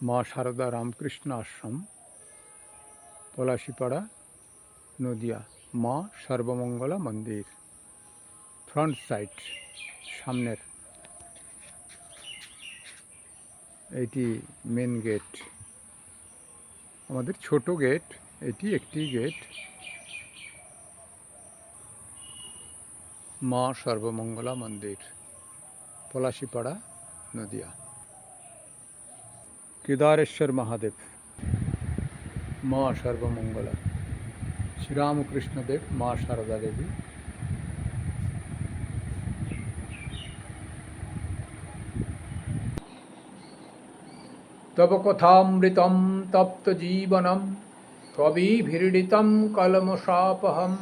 মা সারদা রামকৃষ্ণ আশ্রম, পলাশিপাড়া, নদিয়া। মা সর্বমঙ্গলা মন্দির, ফ্রন্ট সাইড, সামনের এইটি মেন গেট, আমাদের ছোট গেট, এটি একটি গেট। মা সর্বমঙ্গলা মন্দির, পলাশিপাড়া, নদিয়া। কেদারেশ্বর মহাদেব, মা সর্বমঙ্গলা, শ্রীরামকৃষ্ণদেব, মা সারদা দেবী। তব কথামৃতম তপ্ত জীবনম কবিভিড়িতম কলমশাপহম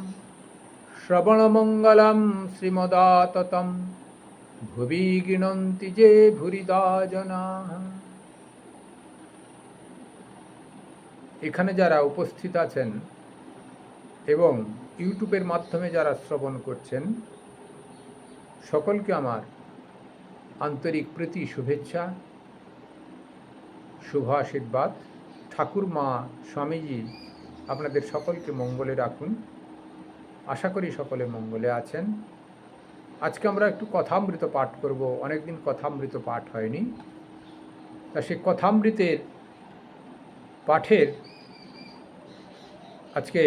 শ্রবণমঙ্গলম শ্রীমদাততম ভুবি গৃণন্তি যে ভুরিদা জনাঃ। এখানে যারা উপস্থিত আছেন এবং ইউটিউবের মাধ্যমে যারা শ্রবণ করছেন, সকলকে আমার আন্তরিক প্রীতি, শুভেচ্ছা, শুভ আশীর্বাদ। ঠাকুর মা স্বামীজি আপনাদের সকলকে মঙ্গলে রাখুন। আশা করি সকলে মঙ্গলে আছেন। আজকে আমরা একটু কথামৃত পাঠ করব। অনেকদিন কথামৃত পাঠ হয়নি, তা সেই কথামৃতের পাঠের আজকে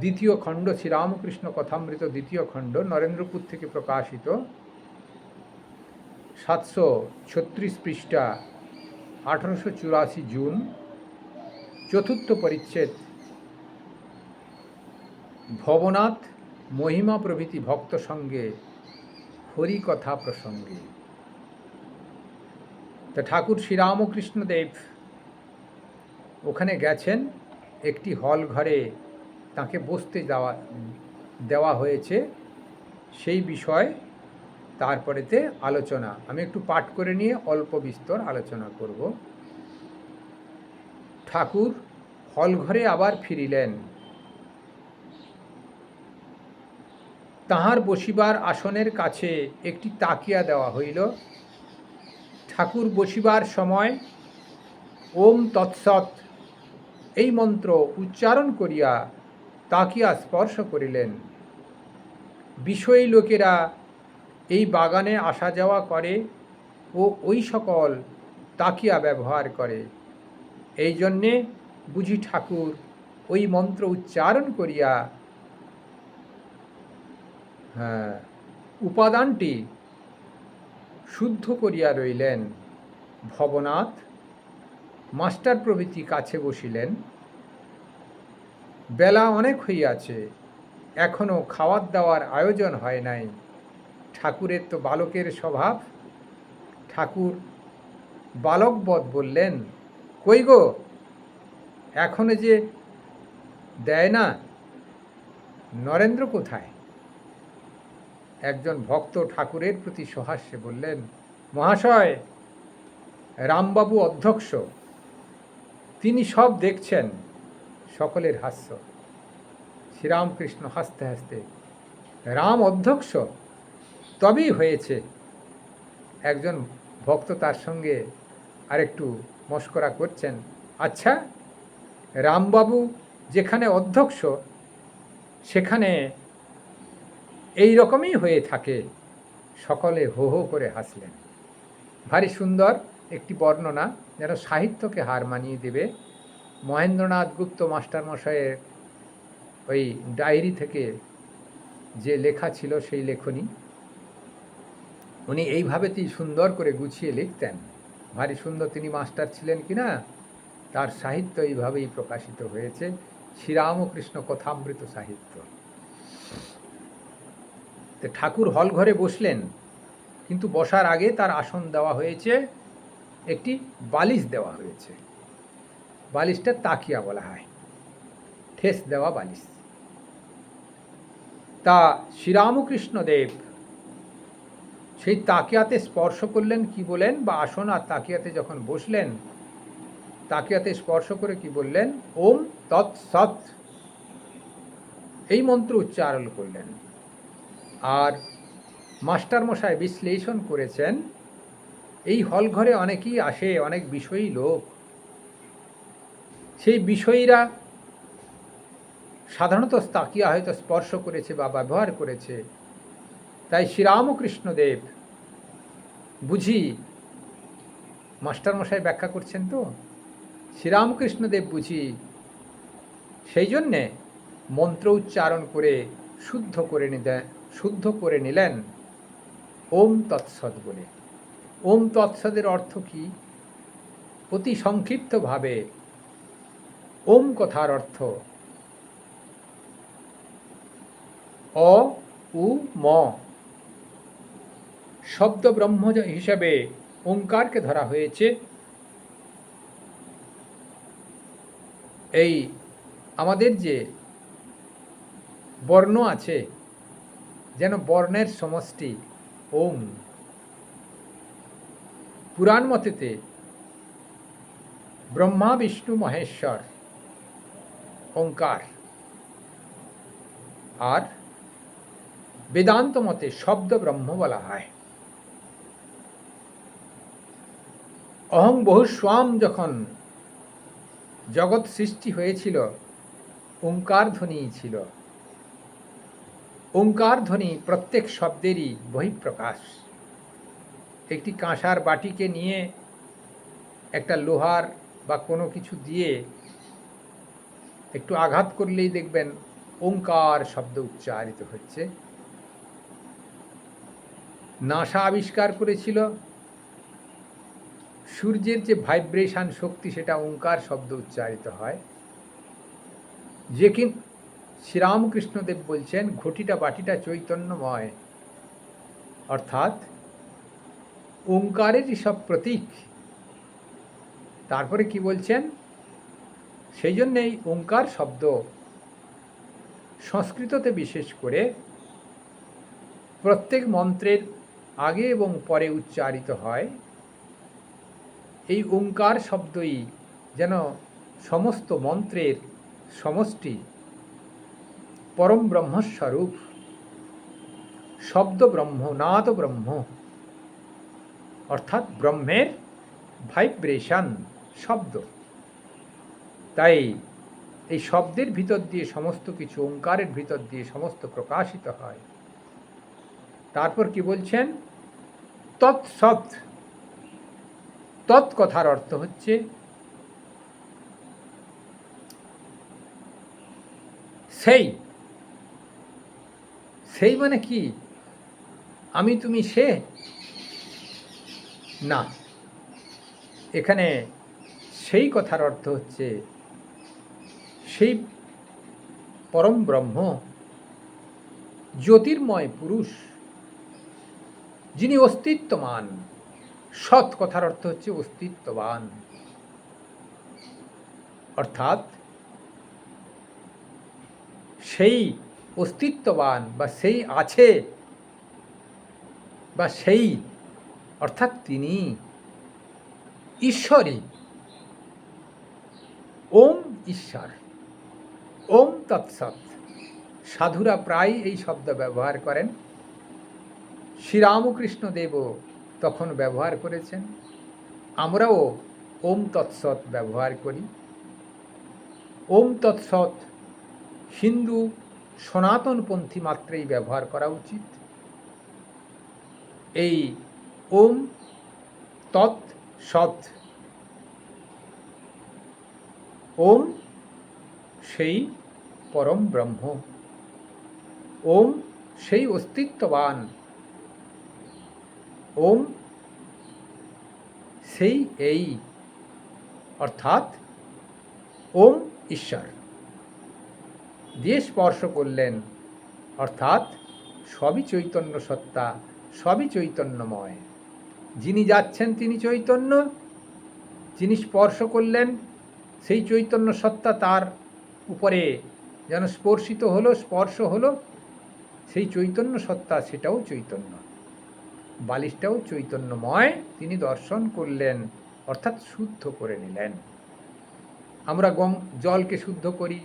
দ্বিতীয় খণ্ড, শ্রীরামকৃষ্ণ কথামৃত দ্বিতীয় খণ্ড, নরেন্দ্রপুর থেকে প্রকাশিত, 736 পৃষ্ঠা, 1884 জুন, চতুর্থ পরিচ্ছেদ, ভবনাথ মহিমা প্রভৃতি ভক্ত সঙ্গে হরিকথা প্রসঙ্গে। তা ঠাকুর শ্রীরামকৃষ্ণদেব ওখানে গেছেন, একটি হল ঘরে তাকে বসতে দেওয়া হয়েছে, সেই বিষয় তারপরেতে আলোচনা। আমি একটু পাঠ করে নিয়ে অল্প বিস্তর আলোচনা করব। ঠাকুর হল ঘরে আবার ফিরিলেন। তাহার বসিবার আসনের কাছে একটি তাকিয়া দেওয়া হইল। ঠাকুর বসিবার সময় ওম তৎসৎ এই মন্ত্র উচ্চারণ করিয়া তাকিয়া স্পর্শ করিলেন। বিষয়ী লোকেরা এই বাগানে আসা যাওয়া করে ও ওই সকল তাকিয়া ব্যবহার করে, এই জন্যে বুঝি ঠাকুর ওই মন্ত্র উচ্চারণ করিয়া উপাদানটি শুদ্ধ করিয়া রইলেন। ভবনাথ মাস্টার প্রভৃতি কাছে বসিলেন। বেলা অনেক হইয়াছে, এখনো খাওয়ার দাওয়ার আয়োজন হয় নাই। ঠাকুরের তো বালকের স্বভাব। ঠাকুর বালকবৎ বললেন, কই গো, এখনো যে দেয় না, নরেন্দ্র কোথায়? একজন ভক্ত ঠাকুরের প্রতি সহাস্যে বললেন, মহাশয়, রামবাবু অধ্যক্ষ, তিনি সব দেখছেন। সকলের হাস্য। শ্রীরামকৃষ্ণ হাসতে হাসতে, রাম অধ্যক্ষ? তবেই হয়েছে। একজন ভক্ত তার সঙ্গে আরেকটু মস্করা করছেন, আচ্ছা, রামবাবু যেখানে অধ্যক্ষ সেখানে এই রকমই হয়ে থাকে। সকলে হো হো করে হাসলেন। ভারী সুন্দর একটি বর্ণনা, যেন সাহিত্যকে হার মানিয়ে দেবে। মহেন্দ্রনাথ গুপ্ত মাস্টারমশাইয়ের ওই ডায়েরি থেকে যে লেখা ছিল, সেই লেখনী উনি এইভাবেতেই সুন্দর করে গুছিয়ে লিখতেন। ভারী সুন্দর, তিনি মাস্টার ছিলেন কিনা, তার সাহিত্য এইভাবেই প্রকাশিত হয়েছে, শ্রীরামকৃষ্ণ কথামৃত সাহিত্য। ঠাকুর হল ঘরে বসলেন, কিন্তু বসার আগে তার আসন দেওয়া হয়েছে, একটি বালিশ দেওয়া হয়েছে। বালিশটা তাকিয়া বলা হয়, ঠেস দেওয়া বালিশ। তা শ্রীরামকৃষ্ণ দেব সেই তাকিয়াতে স্পর্শ করলেন, কি বলেন, বা আসন আর তাকিয়াতে যখন বসলেন, তাকিয়াতে স্পর্শ করে কি বললেন, ওম তৎসৎ এই মন্ত্র উচ্চারণ করলেন। আর মাস্টারমশাই বিশ্লেষণ করেছেন, এই হল ঘরে অনেকেই আসে, অনেক বিষয়ী লোক, সেই বিষয়ীরা সাধারণত তাকিয়া হয়তো স্পর্শ করেছে বা ব্যবহার করেছে। তাই শ্রীরামকৃষ্ণদেব বুঝি, মাস্টারমশাই ব্যাখ্যা করছেন তো, শ্রীরামকৃষ্ণদেব বুঝি সেই জন্যে মন্ত্র উচ্চারণ করে শুদ্ধ করে নিলেন ওম তৎসৎ বলে। ওম তৎসদের অর্থ কি? অতি সংক্ষিপ্তভাবে ওম কথার অর্থ অ উ ম শব্দ ব্রহ্ম হিসাবে ওঙ্কারকে ধরা হয়েছে। এই আমাদের যে বর্ণ আছে, যেন বর্ণের সমষ্টি ওম। পুরাণ মতেতে ব্রহ্মা বিষ্ণু মহেশ্বর ওঙ্কার, আর বেদান্ত মতে শব্দ ব্রহ্ম বলা হয়। অহং বহুস্বাম যখন জগৎ সৃষ্টি হয়েছিল, ওঙ্কার ধ্বনি ছিল। ওঙ্কার ধ্বনি প্রত্যেক শব্দেরই বহিঃপ্রকাশ। একটি কাঁসার বাটিকে নিয়ে একটা লোহার বা কোনো কিছু দিয়ে একটু আঘাত করলেই দেখবেন ওঙ্কার শব্দ উচ্চারিত হচ্ছে। নাসা আবিষ্কার করেছিল সূর্যের যে ভাইব্রেশন শক্তি, সেটা ওঙ্কার শব্দ উচ্চারিত হয়। যে কি শ্রীরামকৃষ্ণদেব বলছেন ঘটিটা বাটিটা চৈতন্যময়, অর্থাৎ ওঙ্কারেরই সব প্রতীক। তারপরে কি বলছেন? সেই জন্যেই ওঙ্কার শব্দ সংস্কৃততে বিশেষ করে প্রত্যেক মন্ত্রের আগে এবং পরে উচ্চারিত হয়। এই ওঙ্কার শব্দই যেন সমস্ত মন্ত্রের সমষ্টি, পরম ব্রহ্মস্বরূপ, শব্দ ব্রহ্ম, নাদ ব্রহ্ম, অর্থাৎ ব্রহ্মের ভাইব্রেশন শব্দ। তাই এই শব্দের ভিতর দিয়ে সমস্ত কিছু, ওঙ্কারের ভিতর দিয়ে সমস্ত প্রকাশিত হয়। তারপর কি বলছেন? তৎসৎ। তৎ কথার অর্থ হচ্ছে সেই। সেই মানে কি? আমি তুমি সে না, এখানে সেই কথার অর্থ হচ্ছে সেই পরম ব্রহ্ম, জ্যোতির্ময় পুরুষ, যিনি অস্তিত্বমান। সৎ কথার অর্থ হচ্ছে অস্তিত্ববান, অর্থাৎ সেই অস্তিত্ববান বা সেই আছে বা সেই, অর্থাৎ তিনি ঈশ্বরী। ওম ঈশ্বর, ওম তৎসৎ। সাধুরা প্রায় এই শব্দ ব্যবহার করেন। শ্রীরামকৃষ্ণদেবও তখন ব্যবহার করেছেন। আমরাও ওম তৎসৎ ব্যবহার করি। ওম তৎসৎ হিন্দু সনাতনপন্থী মাত্রেই ব্যবহার করা উচিত। এই ওম তৎ সৎ, ওম সেই পরম ব্রহ্ম, ওম সেই অস্তিত্ববান, ওম সেই এই, অর্থাৎ ওম ঈশ্বর দিয়ে স্পর্শ করলেন, অর্থাৎ সবই চৈতন্য সত্তা, সবই চৈতন্যময়। যিনি যাচ্ছেন তিনি চৈতন্য, যিনি স্পর্শ করলেন সেই চৈতন্য সত্তা তার উপরে যেন স্পর্শিত হলো, স্পর্শ হলো, সেই চৈতন্য সত্তা সেটাও চৈতন্য, বালিশটাও চৈতন্যময়। তিনি দর্শন করলেন, অর্থাৎ শুদ্ধ করে নিলেন। আমরা জলকে শুদ্ধ করি,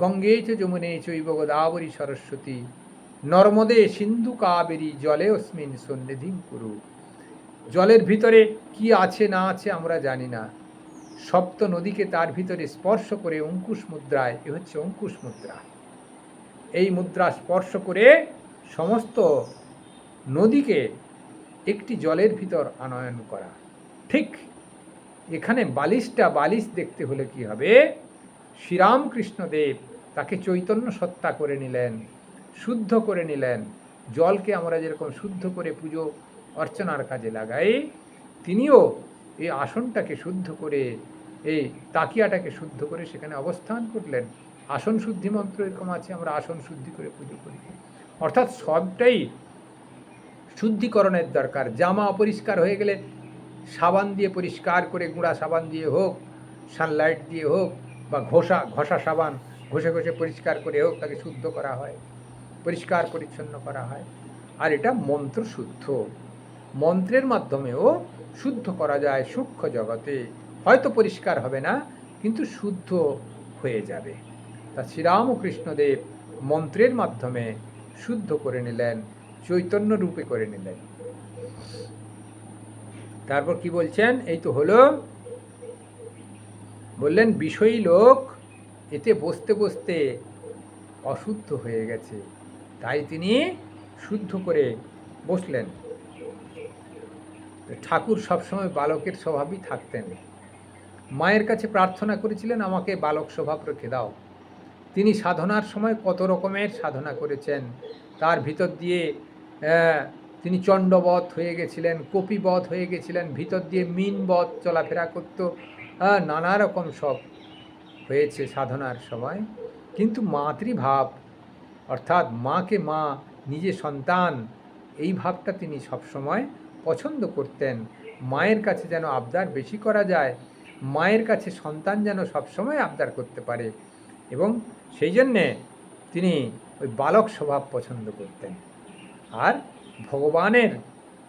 গঙ্গে চ যমুনে চৈব গোদাবরী সরস্বতী নর্মদে সিন্ধু কাবেরী জলে অস্মিন সন্নিধিং কুরু। জলের ভিতরে কি আছে না আছে আমরা জানি না, সপ্ত নদীকে তার ভিতরে স্পর্শ করে অঙ্কুশ মুদ্রায়, এ হচ্ছে অঙ্কুশ মুদ্রা, এই মুদ্রা স্পর্শ করে সমস্ত নদীকে একটি জলের ভিতর আনয়ন করা। ঠিক এখানে বালিশ দেখতে হলে কি হবে, শ্রীরামকৃষ্ণদেব তাকে চৈতন্য সত্তা করে নিলেন, শুদ্ধ করে নিলেন। জলকে আমরা যেরকম শুদ্ধ করে পুজো অর্চনার কাজে লাগাই, তিনিও এই আসনটাকে শুদ্ধ করে, এই তাকিয়াটাকে শুদ্ধ করে সেখানে অবস্থান করলেন। আসন শুদ্ধি মন্ত্র এরকম আছে, আমরা আসন শুদ্ধি করে পুজো করি। অর্থাৎ সবটাই শুদ্ধিকরণের দরকার। জামা অপরিষ্কার হয়ে গেলে সাবান দিয়ে পরিষ্কার করে, গুঁড়া সাবান দিয়ে হোক, সানলাইট দিয়ে হোক, বা ঘষা সাবান ঘষে পরিষ্কার করে হোক, তাকে শুদ্ধ করা হয়, পরিষ্কার পরিচ্ছন্ন করা হয়। আর এটা মন্ত্র শুদ্ধ, মন্ত্রের মাধ্যমেও শুদ্ধ করা যায়। সূক্ষ্ম জগতে হয়তো পরিষ্কার হবে না, কিন্তু শুদ্ধ হয়ে যাবে। তা শ্রীরামকৃষ্ণদেব মন্ত্রের মাধ্যমে শুদ্ধ করে নিলেন, চৈতন্য রূপে করে নিলেন। তারপর কি বলছেন, এই তো হলো, বললেন বিষয়ী লোক এতে বসতে বসতে অশুদ্ধ হয়ে গেছে, তাই তিনি শুদ্ধ করে বসলেন। ঠাকুর সবসময় বালকের স্বভাবই থাকতেন। মায়ের কাছে প্রার্থনা করেছিলেন, আমাকে বালক স্বভাব রেখে দাও। তিনি সাধনার সময় কত রকমের সাধনা করেছেন, তার ভিতর দিয়ে তিনি চণ্ডবধ হয়ে গেছিলেন, কপিবধ হয়ে গেছিলেন, ভিতর দিয়ে মিনবধ চলাফেরা করত, নানা রকম সব হয়েছে সাধনার সময়। কিন্তু মাতৃভাব, অর্থাৎ মাকে মা, নিজে সন্তান, এই ভাবটা তিনি সবসময় পছন্দ করতেন। মায়ের কাছে যেন আবদার বেশি করা যায়, মায়ের কাছে সন্তান যেন সবসময় আবদার করতে পারে, এবং সেই জন্যে তিনি ওই বালক স্বভাব পছন্দ করতেন। আর ভগবানের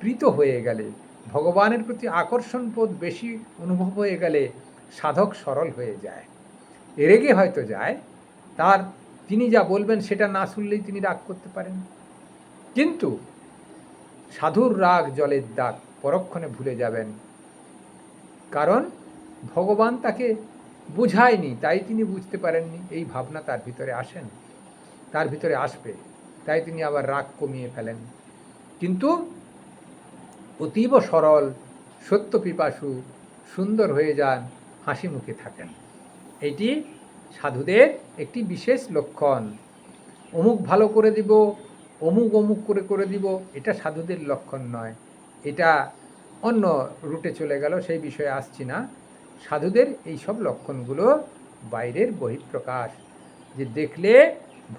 প্রীত হয়ে গেলে, ভগবানের প্রতি আকর্ষণ বোধ বেশি অনুভব হয়ে গেলে সাধক সরল হয়ে যায়, রেগে হয়তো যায়, তিনি যা বলবেন সেটা না শুনলেই তিনি রাগ করতে পারেন, কিন্তু সাধুর রাগ জলের দাগ, পরক্ষণে ভুলে যাবেন। কারণ ভগবান তাকে বুঝায়নি, তাই তিনি বুঝতে পারেননি, এই ভাবনা তার ভিতরে আসেন, তার ভিতরে আসবে, তাই তিনি আবার রাগ কমিয়ে ফেলেন। কিন্তু অতীব সরল, সত্য পিপাসু, সুন্দর হয়ে যান, হাসি মুখে থাকেন। এটি সাধুদের একটি বিশেষ লক্ষণ। অমুক ভালো করে দিব, অমুক করে দিব, এটা সাধুদের লক্ষণ নয়। এটা অন্য রুটে চলে গেল, সেই বিষয়ে আসছি না। সাধুদের এই সব লক্ষণগুলো বাইরের বহিঃপ্রকাশ, যে দেখলে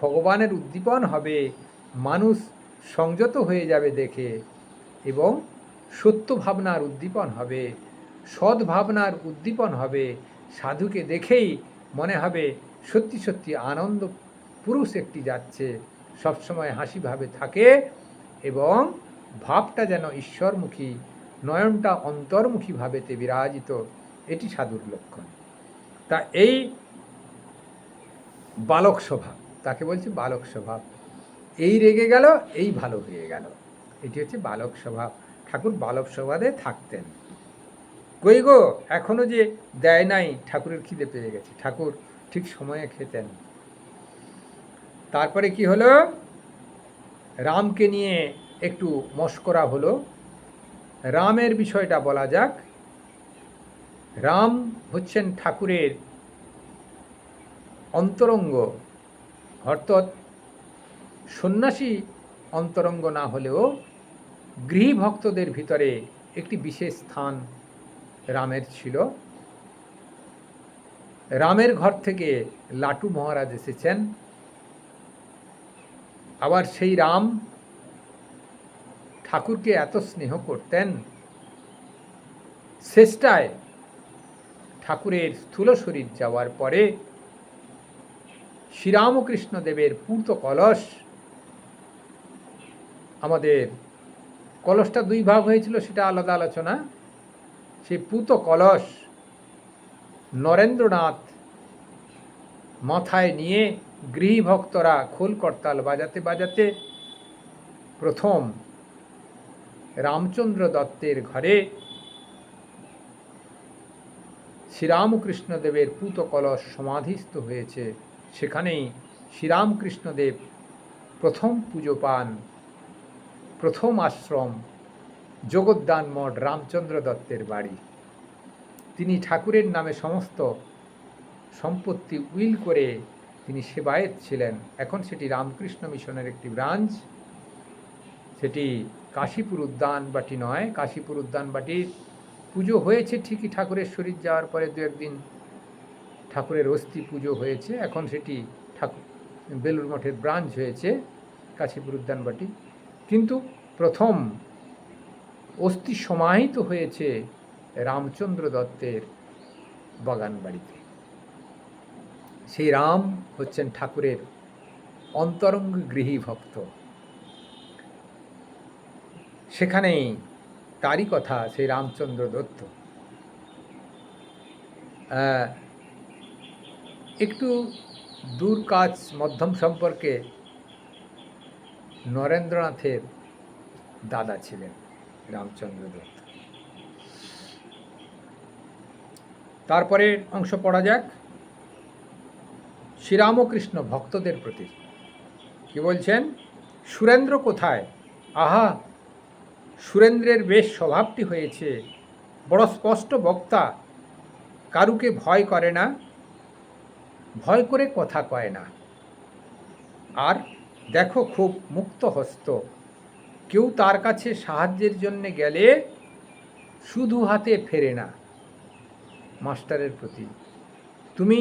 ভগবানের উদ্দীপন হবে, মানুষ সংযত হয়ে যাবে দেখে, এবং সত্য ভাবনার উদ্দীপন হবে, সৎ ভাবনার উদ্দীপন হবে। সাধুকে দেখেই মনে হবে সত্যি সত্যি আনন্দ পুরুষ একটি যাচ্ছে, সবসময় হাসিভাবে থাকে, এবং ভাবটা যেন ঈশ্বরমুখী, নয়নটা অন্তর্মুখী ভাবেতে বিরাজিত, এটি সাধুর লক্ষণ। তা এই বালক স্বভাব, তাকে বলছে বালক স্বভাব। এই রেগে গেল, এই ভালো হয়ে গেল, এটি হচ্ছে বালক স্বভাব। ঠাকুর বালক স্বভাবে থাকতেন। কই গো, এখনো যে দেয় নাই, ঠাকুরের খিদে পেয়ে গেছে, ঠাকুর ঠিক সময়ে খেতেন। তারপরে কি হলো, রামকে নিয়ে একটু মস্করা হলো। রামের বিষয়টা বলা যাক। রাম হচ্ছেন ঠাকুরের অন্তরঙ্গ, অর্থাৎ সন্ন্যাসী অন্তরঙ্গ না হলেও গৃহী ভক্তদের ভিতরে একটি বিশেষ স্থান রামের ছিল। রামের ঘর থেকে লাটু মহারাজ এসেছেন। আবার সেই রাম ঠাকুরকে এত স্নেহ করতেন, শেষটায় ঠাকুরের স্থূল শরীর যাওয়ার পরে শ্রীরামকৃষ্ণদেবের পূত কলস, আমাদের কলসটা দুই ভাগ হয়েছিল, সেটা আলাদা আলোচনা। সেই পূত কলস নরেন্দ্রনাথ মাথায় নিয়ে গৃহী ভক্তরা খোল করতাল বাজাতে বাজাতে প্রথম রামচন্দ্র দত্তের ঘরে শ্রীরামকৃষ্ণদেবের পূত কলস সমাধিস্থ হয়েছে, সেখানেই শ্রীরামকৃষ্ণদেব প্রথম পুজো পান। প্রথম আশ্রম জগদ্দান মঠ রামচন্দ্র দত্তের বাড়ি। তিনি ঠাকুরের নামে সমস্ত সম্পত্তি উইল করে তিনি সেবায়েত ছিলেন। এখন সেটি রামকৃষ্ণ মিশনের একটি ব্রাঞ্চ। সেটি কাশীপুর উদ্যানবাটি নয়। কাশীপুর উদ্যানবাটির পুজো হয়েছে ঠিকই, ঠাকুরের শরীর যাওয়ার পরে দু একদিন ঠাকুরের অস্থি পুজো হয়েছে। এখন সেটি বেলুড় মঠের ব্রাঞ্চ হয়েছে কাশীপুর উদ্যানবাটি। কিন্তু প্রথম অস্থি সমাহিত হয়েছে রামচন্দ্র দত্তের বাগান বাড়িতে। সেই রাম হচ্ছেন ঠাকুরের অন্তরঙ্গ গৃহী ভক্ত। সেখানেই তারই কথা, সেই রামচন্দ্র দত্ত। একটু দূর কাজ মধ্যম সম্পর্কে নরেন্দ্রনাথের দাদা ছিলেন রামচন্দ্র দত্ত। তারপরে অংশ পড়া যাক। শ্রীরামকৃষ্ণ ভক্তদের প্রতি কি বলছেন? সুরেন্দ্র কোথায়? আহা, সুরেন্দ্রের বেশ স্বভাবটি হয়েছে, বড় স্পষ্ট বক্তা, কারুকে ভয় করে না, ভয় করে কথা কয় না। আর দেখো খুব মুক্ত হস্ত, কেউ তার কাছে সাহায্যের জন্যে গেলে শুধু হাতে ফেরে না। মাস্টারের প্রতি, তুমি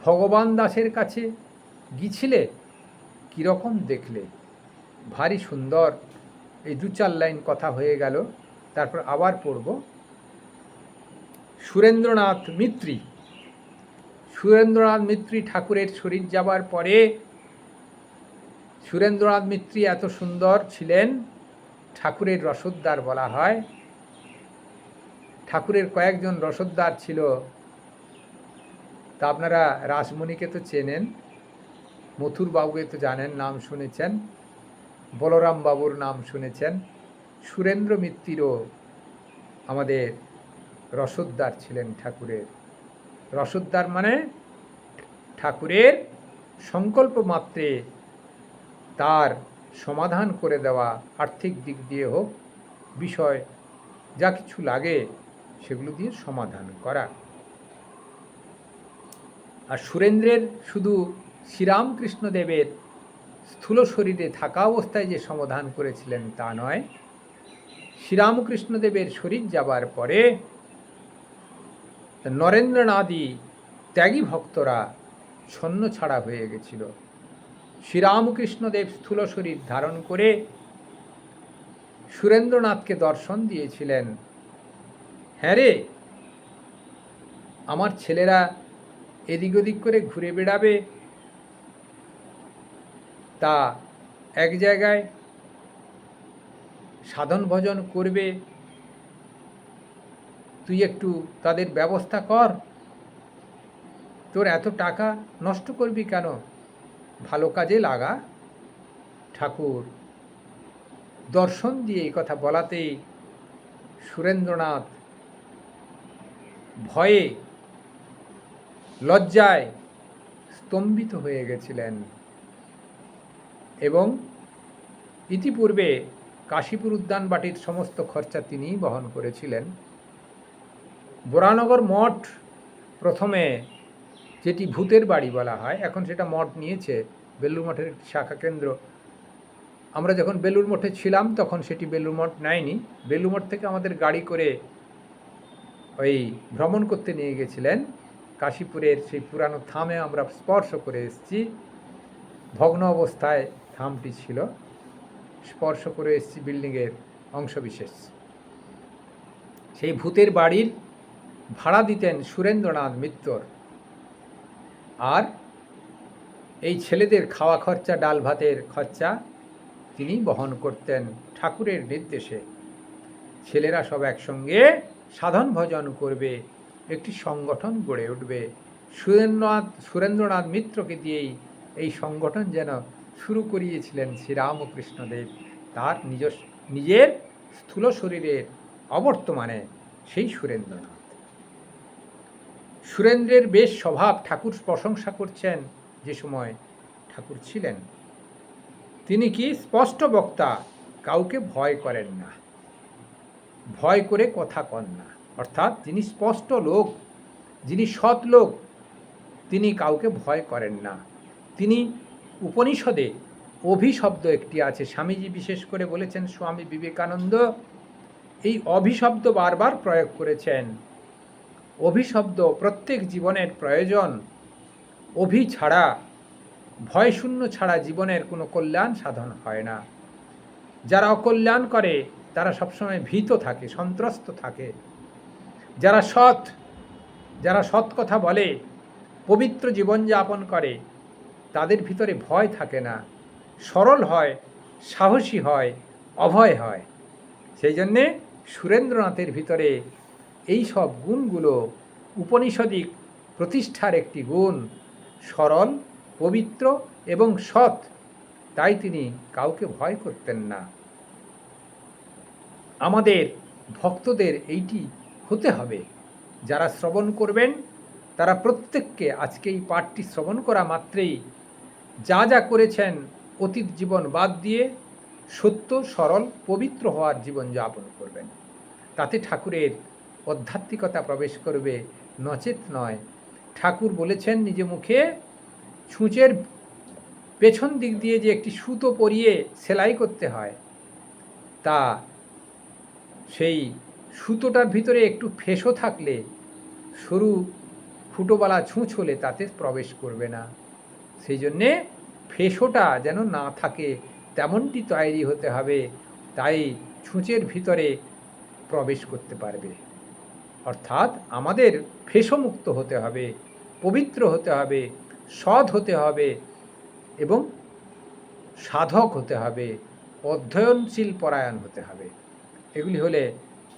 ভগবান দাসের কাছে গিয়েছিলে, কীরকম দেখলে? ভারী সুন্দর। এই দু চার লাইন কথা হয়ে গেল, তারপর আবার পড়ব। সুরেন্দ্রনাথ মিত্রি। সুরেন্দ্রনাথ মিত্রি ঠাকুরের শরীর যাবার পরে সুরেন্দ্রনাথ মিত্রি এত সুন্দর ছিলেন, ঠাকুরের রসদদার বলা হয়। ঠাকুরের কয়েকজন রসদদার ছিল। তা আপনারা রাসমণিকে তো চেনেন, মথুর বাবুকে তো জানেন, নাম শুনেছেন, বলরাম বাবুর নাম শুনেছেন। সুরেন্দ্র মিত্তিরও আমাদের রসদদার ছিলেন ঠাকুরের। রসদদার মানে ঠাকুরের সংকল্প মাত্রে তার সমাধান করে দেওয়া, আর্থিক দিক দিয়ে হোক, বিষয় যা কিছু লাগে সেগুলো দিয়ে সমাধান করা। আর সুরেন্দ্রের শুধু শ্রীরামকৃষ্ণদেবের স্থূল শরীরে থাকা অবস্থায় যে সমাধান করেছিলেন তা নয়, শ্রীরামকৃষ্ণদেবের শরীর যাবার পরে নরেন্দ্রনাথী ত্যাগী ভক্তরা ছন্ন ছাড়া হয়ে গেছিল। শ্রীরামকৃষ্ণদেব স্থূল শরীর ধারণ করে সুরেন্দ্রনাথকে দর্শন দিয়েছিলেন। হ্যাঁ রে, আমার ছেলেরা এদিক ওদিক করে ঘুরে বেড়াবে, তা এক জায়গায় সাধন ভজন করবে, তুই একটু তাদের ব্যবস্থা কর। তোর এত টাকা নষ্ট করবি কেন? ভালো কাজে লাগা। ঠাকুর দর্শন দিয়ে এই কথা বলাতেই সুরেন্দ্রনাথ ভয়ে লজ্জায় স্তম্ভিত হয়ে গেছিলেন। এবং ইতিপূর্বে কাশীপুর উদ্যানবাটির সমস্ত খরচা তিনিই বহন করেছিলেন। বোরানগর মঠ প্রথমে, যেটি ভূতের বাড়ি বলা হয়, এখন সেটা মঠ নিয়েছে, বেলুড় মঠের শাখা কেন্দ্র। আমরা যখন বেলুড় মঠে ছিলাম তখন সেটি বেলুড় মঠ নেয়নি। বেলুড় মঠ থেকে আমাদের গাড়ি করে ওই ভ্রমণ করতে নিয়ে গেছিলেন। কাশীপুরের সেই পুরানো থামে আমরা স্পর্শ করে এসেছি, ভগ্ন অবস্থায় থামটি ছিল, স্পর্শ করে এসেছি বিল্ডিংয়ের অংশবিশেষ। সেই ভূতের বাড়ির ভাড়া দিতেন সুরেন্দ্রনাথ মিত্র। আর এই ছেলেদের খাওয়া খরচা, ডাল ভাতের খরচা তিনি বহন করতেন ঠাকুরের নির্দেশে। ছেলেরা সব একসঙ্গে সাধন ভজন করবে, একটি সংগঠন গড়ে উঠবে। সুরেন্দ্রনাথ মিত্রকে দিয়েই এই সংগঠন যেন শুরু করিয়েছিলেন শ্রীরামকৃষ্ণদেব তার নিজের স্থূল শরীরের অবর্তমানে সেই সুরেন্দ্রনাথ। সুরেন্দ্রের বেশ স্বভাব ঠাকুর প্রশংসা করছেন যে সময় ঠাকুর ছিলেন। তিনি কি স্পষ্ট বক্তা, কাউকে ভয় করেন না, ভয় করে কথা কন না। অর্থাৎ যিনি স্পষ্ট লোক, যিনি সৎ লোক, তিনি কাউকে ভয় করেন না। তিনি উপনিষদে অভিশব্দ একটি আছে, স্বামীজি বিশেষ করে বলেছেন, স্বামী বিবেকানন্দ এই অভিশব্দ বারবার প্রয়োগ করেছেন। অভিশব্দ প্রত্যেক জীবনের প্রয়োজন। অভি ছাড়া, ভয়শূন্য ছাড়া জীবনের কোনো কল্যাণ সাধন হয় না। যারা অকল্যাণ করে তারা সবসময় ভীত থাকে, সন্ত্রস্ত থাকে। যারা সৎ কথা বলে, পবিত্র জীবনযাপন করে, তাদের ভিতরে ভয় থাকে না, সরল হয়, সাহসী হয়, অভয় হয়। সেই জন্যে সুরেন্দ্রনাথের ভিতরে এই সব গুণগুলো উপনিষদিক প্রতিষ্ঠার একটি গুণ, সরল, পবিত্র এবং সৎ। তাই তিনি কাউকে ভয় করতেন না। আমাদের ভক্তদের এইটি হতে হবে। যারা শ্রবণ করবেন তারা প্রত্যেককে আজকে এই পাঠটি শ্রবণ করা মাত্রেই যা যা করেছেন অতীত জীবন বাদ দিয়ে সত্য, সরল, পবিত্র হওয়ার জীবনযাপন করবেন। তাতে ঠাকুরের আধ্যাত্মিকতা প্রবেশ করবে, নচেত নয়। ঠাকুর বলেছেন নিজ মুখে, ছুঁচের পেছন দিক দিয়ে যে একটি সুতো পরিয়ে সেলাই করতে হয়, তা সেই সুতোটার ভিতরে একটু ফেঁসো থাকলে, সরু ফুটোওয়ালা ছুঁচ হলে তাতে প্রবেশ করবে না। সেই জন্যে ফেঁসোটা যেন না থাকে তেমনটি তৈরি হতে হবে, তাই ছুঁচের ভিতরে প্রবেশ করতে পারবে। অর্থাৎ আমাদের ফেঁসোমুক্ত হতে হবে, পবিত্র হতে হবে, সৎ হতে হবে এবং সাধক হতে হবে, অধ্যয়নশীল পরায়ণ হতে হবে। এগুলি হলে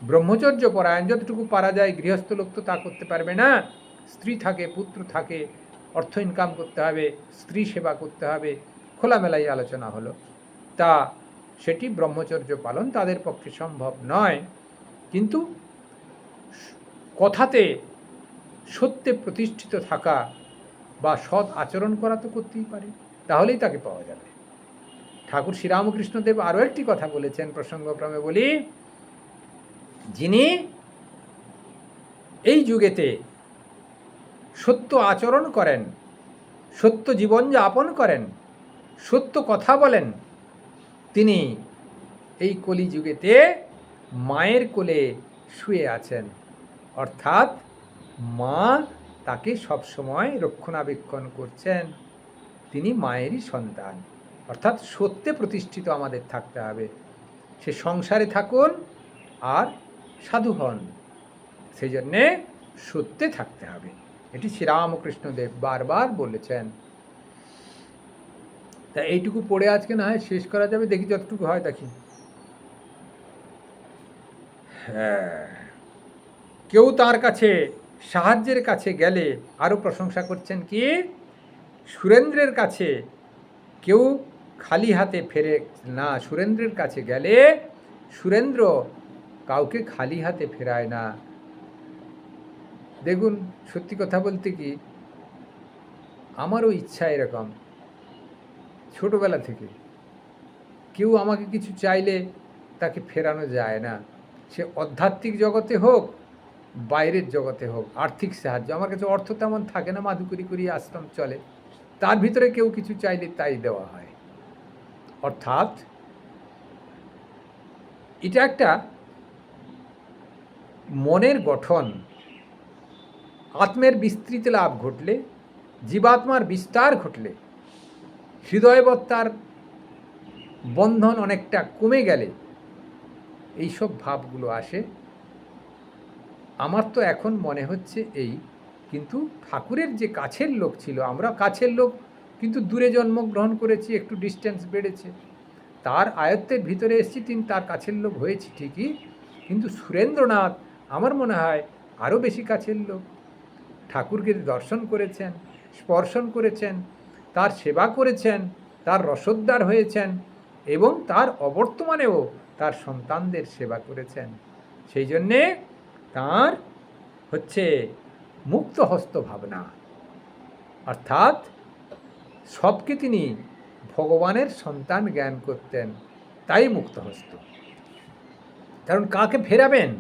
ব্রহ্মচর্য পরায়ণ, যতটুকু পারা যায়। গৃহস্থ লোক তো তা করতে পারবে না, স্ত্রী থাকে, পুত্র থাকে, অর্থ ইনকাম করতে হবে, স্ত্রী সেবা করতে হবে, খোলামেলাই আলোচনা হলো। তা সেটি ব্রহ্মচর্য পালন তাদের পক্ষে সম্ভব নয়। কিন্তু কথাতে সত্যে প্রতিষ্ঠিত থাকা বা সৎ আচরণ করা তো করতেই পারে, তাহলেই তাকে পাওয়া যাবে। ঠাকুর শ্রীরামকৃষ্ণদেব আরও একটি কথা বলেছেন, প্রসঙ্গক্রমে বলি, যিনি এই যুগেতে সত্য আচরণ করেন, সত্য জীবন যাপন করেন, সত্য কথা বলেন, তিনি এই কলিযুগেতে মায়ের কোলে শুয়ে আছেন। অর্থাৎ মা তাকে সবসময় রক্ষণাবেক্ষণ করছেন। তিনি মায়েরই সন্তান। অর্থাৎ সত্যে প্রতিষ্ঠিত আমাদের থাকতে হবে। সে সংসারে থাকুন আর সাধু হন, সেই জন্যে সত্যে থাকতে হবে। এটি শ্রীরামকৃষ্ণদেব বারবার বলেছেন। তা এইটুকু পড়ে আজকে না হয় শেষ করা যাবে, দেখি যতটুকু হয় দেখি। হ্যাঁ, কেউ তার কাছে সাহায্যের কাছে গেলে, আরও প্রশংসা করছেন কি, সুরেন্দ্রের কাছে কেউ খালি হাতে ফেরে না। সুরেন্দ্রের কাছে গেলে সুরেন্দ্র কাউকে খালি হাতে ফেরায় না। দেখুন, সত্যি কথা বলতে কি, আমারও ইচ্ছা এরকম, ছোটবেলা থেকে কেউ আমাকে কিছু চাইলে তাকে ফেরানো যায় না। সে আধ্যাত্মিক জগতে হোক, বাইরের জগতে হোক। আর্থিক সাহায্য, আমার কাছে অর্থ তেমন থাকে না, মাদুকরি করি আশ্রম চলে, তার ভিতরে কেউ কিছু চাইলে তাই দেওয়া হয়। অর্থাৎ এটা একটা মনের গঠন। আত্মের বিস্তৃতি লাভ ঘটলে, জীবাত্মার বিস্তার ঘটলে, হৃদয়বত্তার বন্ধন অনেকটা কমে গেলে এইসব ভাবগুলো আসে। আমার তো এখন মনে হচ্ছে এই, কিন্তু ঠাকুরের যে কাছের লোক ছিল, আমরা কাছের লোক কিন্তু দূরে জন্মগ্রহণ করেছি, একটু ডিস্টেন্স বেড়েছে, তার আয়ত্তের ভিতরে এসেছি, তিনি তার কাছের লোক হয়েছি ঠিকই, কিন্তু সুরেন্দ্রনাথ আমার মনে হয় আরও বেশি কাছের লোক। ঠাকুরকে দর্শন করেছেন, স্পর্শন করেছেন, তার সেবা করেছেন, তার রসোদ্ধার হয়েছেন এবং তার অবর্তমানেও তার সন্তানদের সেবা করেছেন। সেই জন্যে তাঁর হচ্ছে মুক্তহস্ত ভাবনা, অর্থাৎ সবকে তিনি ভগবানের সন্তান জ্ঞান করতেন, তাই মুক্তহস্ত। কারণ কাকে ফেরাবেন?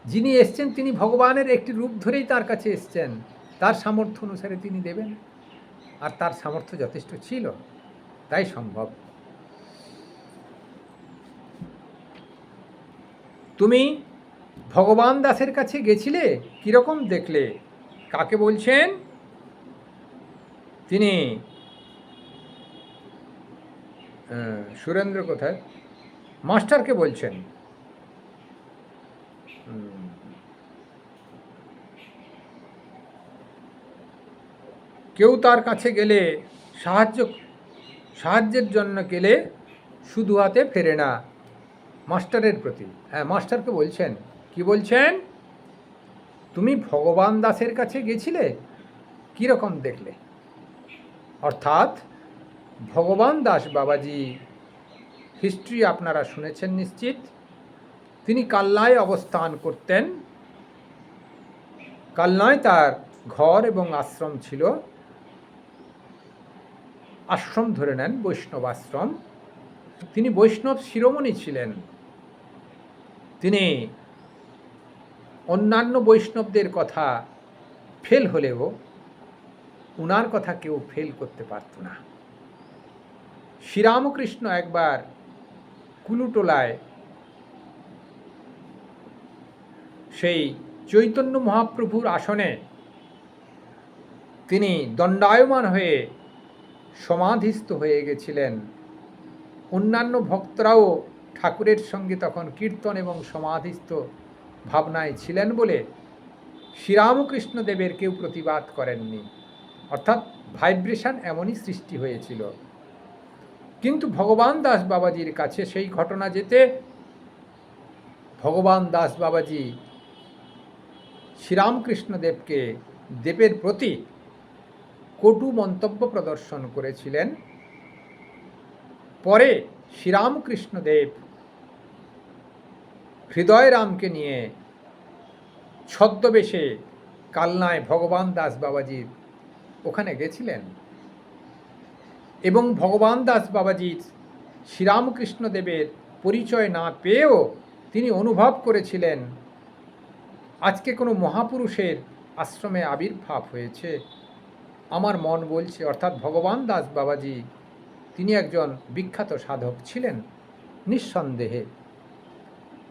যিনি এসছেন তিনি ভগবানের একটি রূপ ধরেই তার কাছে এসছেন, তার সামর্থ্য অনুসারে তিনি দেবেন, আর তার সামর্থ্য যথেষ্ট ছিল, তাই সম্ভব। তুমি ভগবান দাসের কাছে গেছিলে, কিরকম দেখলে? কাকে বলছেন? তিনি সুরেন্দ্র কোথায়? মাস্টারকে বলছেন। কেউ তার কাছে গেলে সাহায্যের জন্য গেলে শুধু হাতে ফেরে না, মাস্টারের প্রতি। হ্যাঁ, মাস্টারকে বলছেন। কি বলছেন? তুমি ভগবান দাসের কাছে গেছিলে, কীরকম দেখলে? অর্থাৎ ভগবান দাস বাবাজি হিস্ট্রি আপনারা শুনেছেন নিশ্চিত। তিনি কালনায় অবস্থান করতেন। কালনায় তার ঘর এবং আশ্রম ছিল। আশ্রম ধরে নেন বৈষ্ণব আশ্রম। তিনি বৈষ্ণব শিরোমণি ছিলেন। তিনি অন্যান্য বৈষ্ণবদের কথা ফেল হলেও উনার কথা কেউ ফেল করতে পারত না। শ্রীরামকৃষ্ণ একবার কুলুটোলায় সেই চৈতন্য মহাপ্রভুর আসনে তিনি দণ্ডায়মান হয়ে সমাধিস্থ হয়ে গেছিলেন। অন্যান্য ভক্তরাও ঠাকুরের সঙ্গে তখন কীর্তন এবং সমাধিস্থ ভাবনায় ছিলেন বলে শ্রীরামকৃষ্ণ দেবের কেউ প্রতিবাদ করেননি। অর্থাৎ ভাইব্রেশন এমনই সৃষ্টি হয়েছিল। কিন্তু ভগবান দাস বাবাজির কাছে সেই ঘটনা যেতে ভগবান দাস বাবাজি শ্রীরামকৃষ্ণ দেবের প্রতি কটু মন্তব্য প্রদর্শন করেছিলেন। পরে শ্রীরামকৃষ্ণ দেব হৃদয়রামকে নিয়ে ছদ্মবেশে কালনায় ভগবান দাস বাবাজির ওখানে গেছিলেন এবং ভগবান দাস বাবাজির শ্রীরামকৃষ্ণ দেবের পরিচয় না পেয়েও তিনি অনুভব করেছিলেন আজকে কোনো মহাপুরুষের আশ্রমে আবির্ভাব হয়েছে। আমার মন বলছে, অর্থাৎ ভগবান দাস বাবাজি তিনি একজন বিখ্যাত সাধক ছিলেন নিঃসন্দেহে,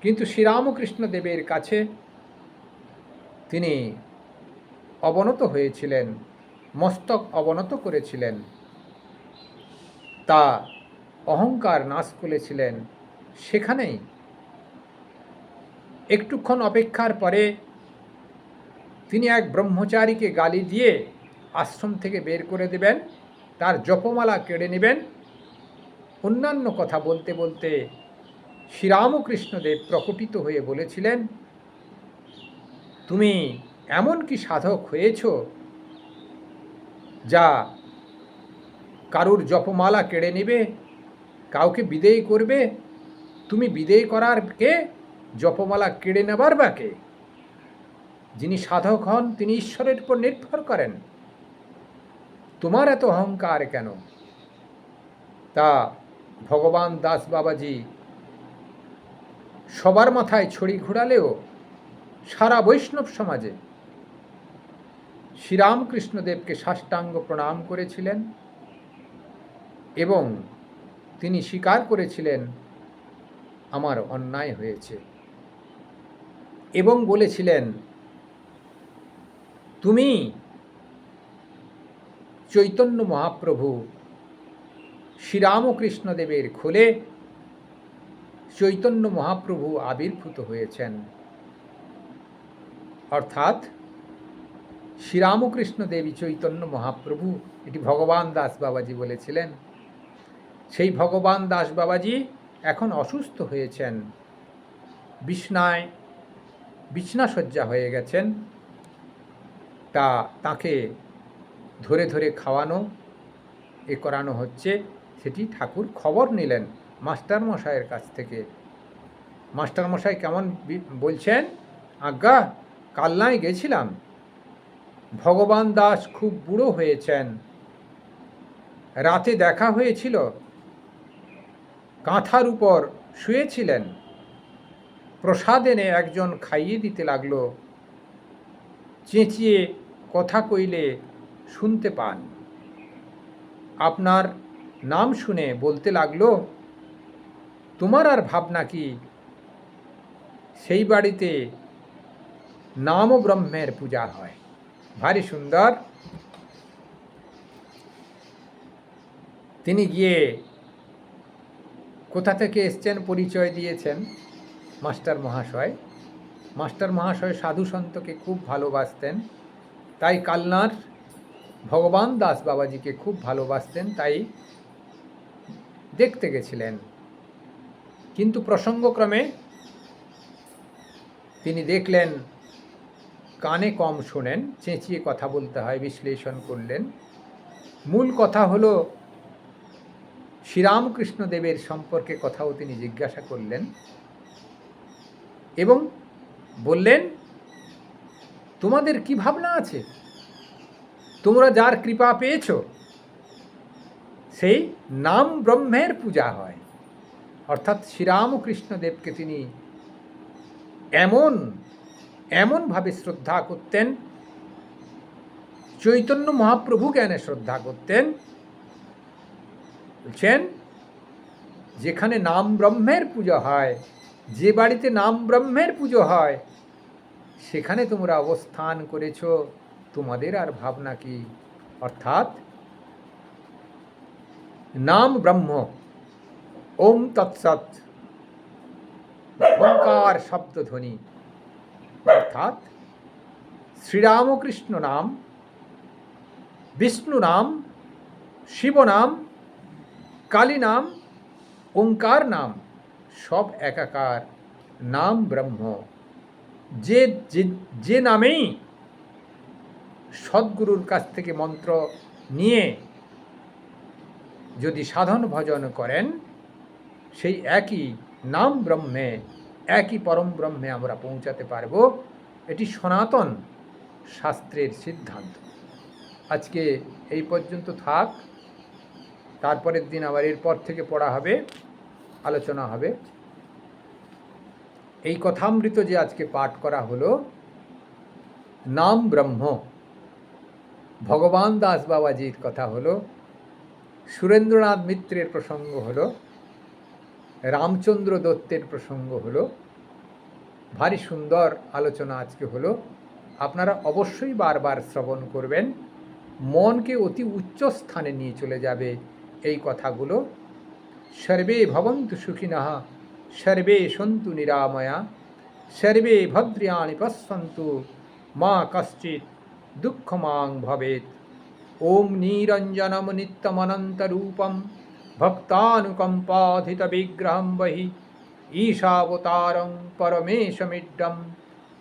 কিন্তু শ্রীরামকৃষ্ণ দেবের কাছে তিনি অবনত হয়েছিলেন, মস্তক অবনত করেছিলেন, তা অহংকার নাশ করেছিলেন। সেখানেই একটুক্ষণ অপেক্ষার পরে তিনি এক ব্রহ্মচারীকে গালি দিয়ে আশ্রম থেকে বের করে দেবেন, তার জপমালা কেড়ে নেবেন। অন্যান্য কথা বলতে বলতে শ্রীরামকৃষ্ণদেব প্রকটিত হয়ে বলেছিলেন, তুমি এমন কি সাধক হয়েছ যা কারুর জপমালা কেড়ে নেবে, কাউকে বিদেয় করবে? তুমি বিদেয় করার কে? জপমালা কেড়ে নেবার বা কে? যিনি সাধক হন তিনি ঈশ্বরের উপর নির্ভর করেন, তোমার এত অহংকার কেন? তা ভগবান দাস বাবাজি সবার মাথায় ছড়ি ঘোরালেও সারা বৈষ্ণব সমাজে শ্রীরামকৃষ্ণদেবকে সাষ্টাঙ্গ প্রণাম করেছিলেন এবং তিনি স্বীকার করেছিলেন আমার অন্যায় হয়েছে এবং বলেছিলেন, তুমি চৈতন্য মহাপ্রভু শ্রীরামকৃষ্ণদেবের খোলে চৈতন্য মহাপ্রভু আবির্ভূত হয়েছেন। অর্থাৎ শ্রীরামকৃষ্ণদেবী চৈতন্য মহাপ্রভু, এটি ভগবান দাস বাবাজি বলেছিলেন। সেই ভগবান দাস বাবাজি এখন অসুস্থ হয়েছেন, বিছনাশয্যা হয়ে গেছেন। তা তাকে ধরে ধরে খাওয়ানো এ করানো হচ্ছে, সেটি ঠাকুর খবর নিলেন মাস্টারমশাইয়ের কাছ থেকে। মাস্টারমশাই কেমন বলছেন, আজ্ঞা কালনায় গেছিলাম, ভগবান দাস খুব বুড়ো হয়েছেন। রাতে দেখা হয়েছিল, কাঁথার উপর শুয়েছিলেন। প্রসাদ এনে একজন খাইয়ে দিতে লাগল। চেঁচিয়ে কথা কইলে শুনতে পান। আপনার নাম শুনে বলতে লাগলো, তোমার আর ভাবনা কি? সেই বাড়িতে নাম ব্রহ্মের পূজা হয়। ভারী সুন্দর। তিনি গিয়ে কোথা থেকে এসছেন পরিচয় দিয়েছেন মাস্টার মহাশয়। মাস্টার মহাশয় সাধু সন্তকে খুব ভালোবাসতেন, তাই কালনার ভগবান দাস বাবাজিকে খুব ভালোবাসতেন, তাই দেখতে গেছিলেন। কিন্তু প্রসঙ্গক্রমে তিনি দেখলেন কানে কম শোনেন, চেঁচিয়ে কথা বলতে হয়, বিশ্লেষণ করলেন। মূল কথা হলো শ্রীরামকৃষ্ণদেবের সম্পর্কে কথাও তিনি জিজ্ঞাসা করলেন এবং বললেন, তোমাদের কি ভাবনা আছে? তোমরা যার কৃপা পেয়েছ সেই নাম ব্রহ্মের পূজা হয়। অর্থাৎ শ্রীরামকৃষ্ণদেবকে তিনি এমনভাবে শ্রদ্ধা করতেন, চৈতন্য মহাপ্রভু জ্ঞানে শ্রদ্ধা করতেন। বলছেন, যেখানে নাম ব্রহ্মের পুজো হয়, যে বাড়িতে নাম ব্রহ্মের পুজো হয়, সেখানে তোমরা অবস্থান করেছ, তোমাদের আর ভাবনা কি? অর্থাৎ নাম ব্রহ্ম, ওম তৎসৎ, ওঙ্কার শব্দধ্বনি, অর্থাৎ শ্রীরামকৃষ্ণ নাম, বিষ্ণু নাম, শিব নাম, কালী নাম, ওঙ্কার নাম, সব একাকার নাম ব্রহ্ম। যে নামেই সদ্গুরুর কাছ থেকে মন্ত্র নিয়ে যদি সাধন ভজন করেন, সেই একই নাম ব্রহ্মে, একই পরম ব্রহ্মে আমরা পৌঁছাতে পারব। এটি সনাতন শাস্ত্রের সিদ্ধান্ত। আজকে এই পর্যন্ত থাক, তারপরের দিন আবার এরপর থেকে পড়া হবে, আলোচনা হবে। এই কথামৃত যে আজকে পাঠ করা হলো, নাম ব্রহ্ম, ভগবান দাস বাবাজির কথা হলো, সুরেন্দ্রনাথ মিত্রের প্রসঙ্গ হলো, রামচন্দ্র দত্তের প্রসঙ্গ হলো। ভারী সুন্দর আলোচনা আজকে হলো। আপনারা অবশ্যই বারবার শ্রবণ করবেন, মনকে অতি উচ্চ স্থানে নিয়ে চলে যাবে এই কথাগুলো। সর্বে ভবন্তু সুখিনঃ, সর্বে সন্তু নিরাময়া, সর্বে ভদ্রাণি পশ্যন্তু, মা কশ্চিৎ দুঃখমাং ভবেৎ। ওম নিরঞ্জনম নিত্যমনন্তরূপম ভক্তানুকম্পাধিত বিগ্রহম বহি ঈশাবতারং পরমেশমিড্ডম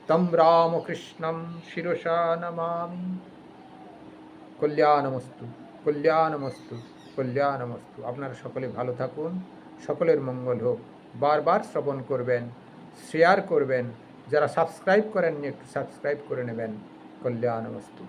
তম রামকৃষ্ণম শিরসা নমামি। কল্যাণমস্তু, কল্যাণমস্তু, কল্যাণমস্তু। আপনারা সকলে ভালো থাকুন, সকলের মঙ্গল হোক। বারবার শ্রবণ করবেন, শেয়ার করবেন। যারা সাবস্ক্রাইব করেননি একটু সাবস্ক্রাইব করে নেবেন। কল্যাণমস্তু।